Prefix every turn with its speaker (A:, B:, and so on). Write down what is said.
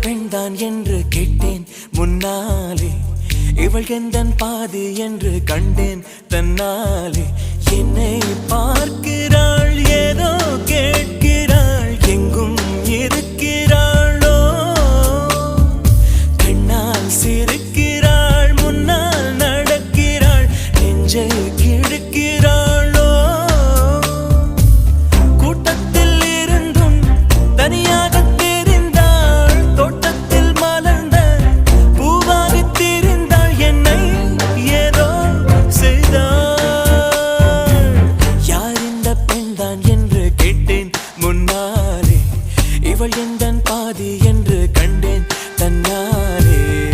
A: பெண்தான் என்று கேட்டேன் முன்னாலே, இவள் எந்தன் பாதி என்று கண்டேன் தன்னாலே. என்னை பார்க்கிறாள், ஏதோ கேட்கிறாள், எங்கும் இருக்கிறாளோ. கண்ணால் சிரிக்கிறாள், முன்னால் நடக்கிறாள், நெஞ்சை கிழக்கிறாளோ. கூட்டத்தில் இருந்தும் தனியாக இவள் எந்தன் பாதி என்று கண்டேன் தன்னாலே.